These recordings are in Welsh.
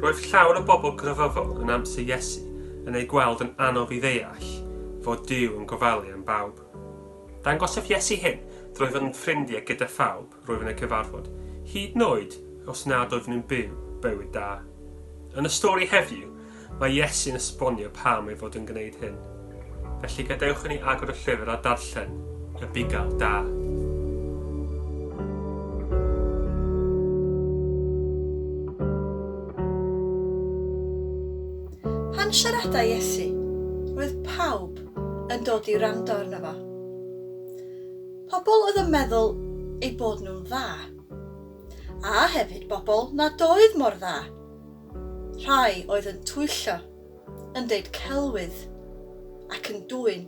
Roedd llawer o bobl grefyddol yn amser Iesu yn ei gweld yn anodd i ddeall fod Duw yn gofalu am bawb. Dangosodd Iesu hyn roedd yn ffrindiau gyda phawb roedd yn y cyfarfod, hyd yn oed os nad oedd nhw'n byw bywyd da. Yn y stori heddiw, mae Iesu'n esbonio pam ei fod yn gwneud hyn. Felly gadewch i ni agor y llyfr a darllen y Bugail Da. Pan siaradau Iesu, roedd pawb yn dod i wrando arno fo. Pobl oedd yn meddwl eu bod nhw'n dda, a hefyd bobl nad oedd mor dda. Rhai oedd yn twyllo, yn deud celwydd ac yn dwyn.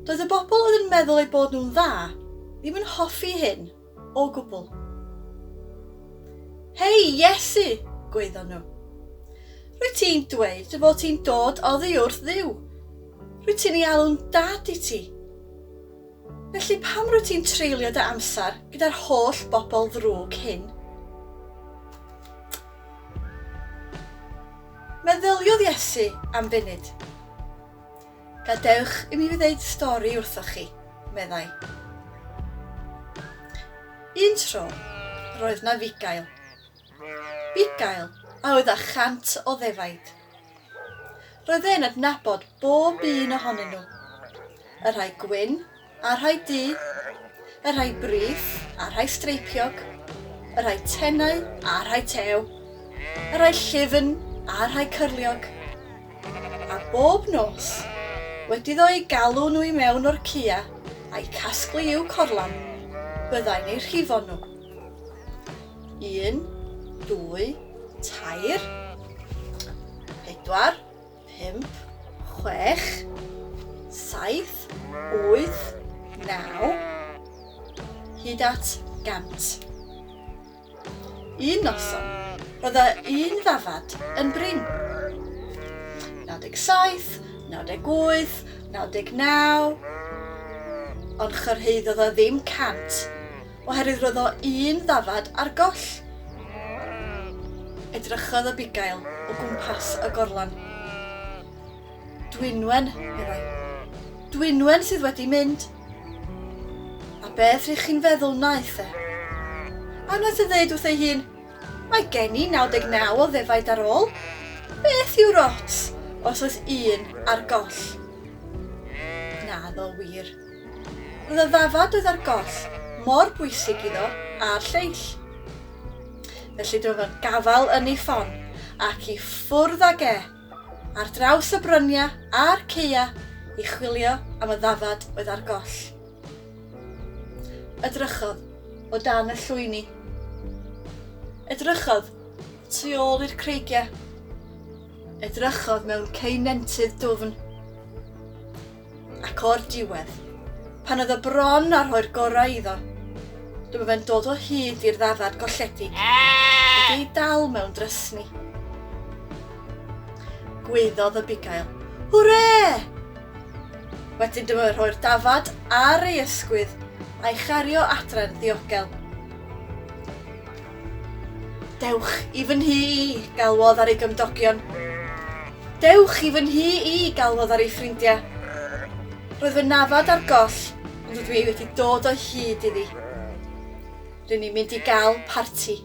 Doedd y bobl oedd yn meddwl eu bod nhw'n dda ddim yn hoffi hyn o gwbl. Hei Iesu, gwaeddodd nhw. Rwyt ti'n dweud dy fod ti'n dod oddi wrth Dduw. Rwyt ti'n ei alw'n dad i ti. Felly pam rwyt ti'n treulio dy amser gyda'r holl bobl ddrwg hyn? Meddyliodd Iesu am funud. Gadewch i mi ddeud stori wrthoch chi, meddai. Un tro, roedd na Fugail. Bugail a oedd â 100 o ddefaid. Roedd e'n adnabod bob un ohonyn nhw. Y rhai gwyn a rhai du, y rhai brith a rhai streipiog, y rhai tenau a rhai tew, y rhai llyfn a rhai cyrliog. A bob nos, wedi ddoi galw nhw i mewn o'r cia a'i casglu i'w corlan, byddai'n ei rhifo nhw. 1, 2, 3, 4, 5, 6, 7, 8, 9, hyd at 100. Un noson, roedd un ddafad yn brin. 97, 98, 99, ond chyrhaeddodd o ddim 100, oherwydd roedd o un ddafad ar goll. Edrychodd y Bugail o gwmpas y gorlan. Dwynwen, meddai. Dwynwen sydd wedi mynd. A beth rydych chi'n feddwl wnaeth e? A wnaeth e ddeud wrth ei hun, mae gen i 99 o ddefaid ar ôl. Beth yw'r ots os oes un ar goll? Naddo wir. Roedd y ddafad oedd ar goll mor bwysig iddo a'r lleill. Felly dyma fo'n gafal yn ei ffon ac i ffwrdd ag ar draws y bryniau a'r ceia i chwilio am y ddafad oedd ar goll. Edrychodd o dan y llwyni. Edrychodd tu ôl i'r creigiau. Edrychodd mewn ceunentydd dwfn. Ac o'r diwedd, pan oedd y bron ar rhoi'r gorau iddo, dyma fe'n dod o hyd i'r ddafad golledig, wedi dal mewn drysni. Gwaeddodd y Bugail, hwre! Wedyn dyma rhoi'r dafad ar ei ysgwydd a'i chario adre'n ddiogel. Dewch i fy nhi i, galwodd ar ei gymdogion. Dewch i fy nhi i, galwodd ar ei ffrindiau. Roedd fy nafad ar goll, ond dwi wedi dod o hyd iddi. Rydyn ni'n mynd i gael parti.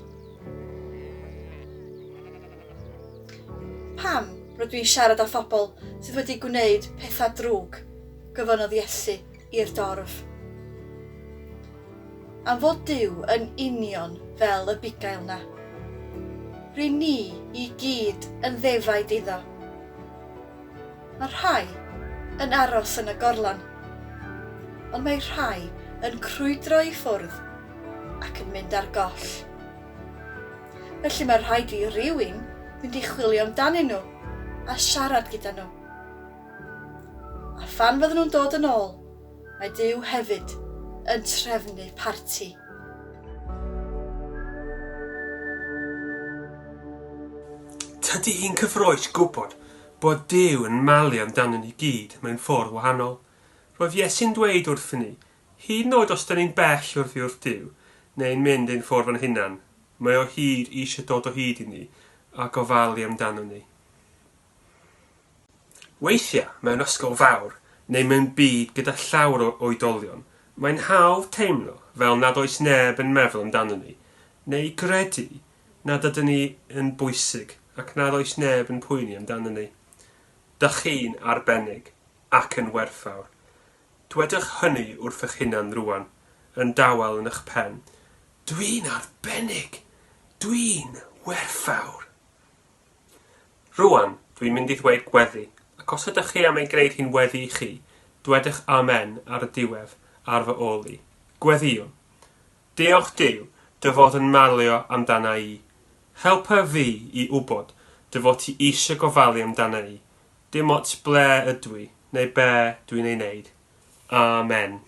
Pam rydw i'n siarad â phobl sydd wedi gwneud pethau drwg, gyfynodd Iesu i'r dorf. Am fod Duw yn union fel y Bugail na. Rwy ni i gyd yn ddefaid iddo. Mae rhai yn aros yn y gorlan, ond mae rhai yn crwydro i ffwrdd ac yn mynd ar goll. Felly mae rhaid i rywun mynd i chwilio amdanyn nhw a siarad gyda nhw. A phan fydden nhw'n dod yn ôl, mae Duw hefyd yn trefnu parti. Tydi hi'n cyffroes gwybod bod Duw yn malu amdano ni gyd mewn ffordd wahanol. Roedd Iesu'n dweud wrthyn ni, hyd yn oed os dyn ni'n bell wrth Duw, neu'n mynd ein ffordd yn hunan, mae o hyd eisiau dod o hyd i ni a gofalu amdano ni. Weithiau mewn ysgol fawr neu mewn byd gyda llawer o oedolion, mae'n hawdd teimlo fel nad oes neb yn meddwl amdano ni, neu credu nad ydyn ni yn bwysig ac nad oes neb yn poeni amdano ni. Dych chi'n arbennig ac yn werthfawr. Dwedwch hynny wrth eich hunan rwan, yn dawel yn eich pen. Dwi'n arbennig. Dwi'n werthfawr. Rwan, dwi'n mynd i ddweud gweddi, ac os ydych chi am ei gwneud hi'n weddi i chi, dwedwch amen ar y diwedd ar fy ôl i. Gweddiwn. Diolch Duw, dy fod yn malio amdana i. Helpa fi i wybod dy fod ti eisiau gofalu amdana i. Dim ots ble ydw i, neu be dwi'n ei wneud. Amen.